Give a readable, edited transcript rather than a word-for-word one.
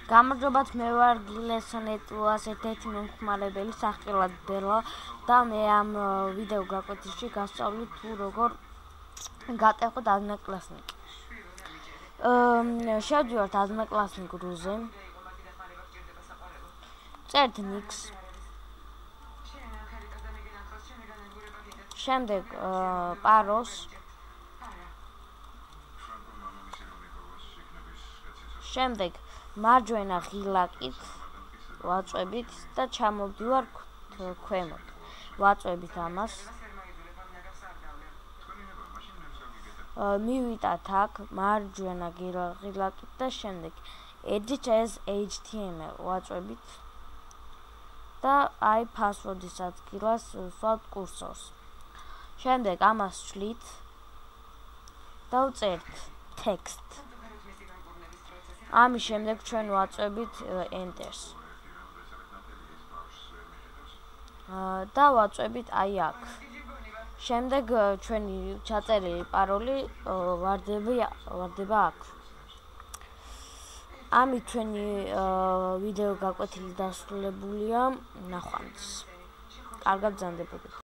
გამარჯობათ, მე ვარ გილესონეტუას ერთ-ერთი მომხმარებელი სახელად ბელა და მე ამ ვიდეო გაკვეთილში გასწავლით თუ როგორ გატეხოთ აზნაკლასნიკი. შევდივართ აზნაკლასნიკ რუზე. წერთ ნიქს. შემდეგ პაროს. შემდეგ მარჯვენა ღილაკით ვაწვევით და ჩამოვდივარ ქვემოთ. ვაწვევით ამას. მივიტათ აქ მარჯვენა ღილაკით და შემდეგ edit as HTML ვაწვევით და აი password-ის ადგილას ვსვათ კურსორს. შემდეგ ამას ვშლით და ვწერთ text. ამის შემდეგ ჩვენ ვაწვევით enter-ს. და ვაწვევით აი აქ. შემდეგ ჩვენი ჩაწერილი პაროლი ვარდება აქ. ამით ჩვენი ვიდეო გაკვეთილი დასრულებულია. ნახვამდის. კარგად ბრძანდებოდეთ.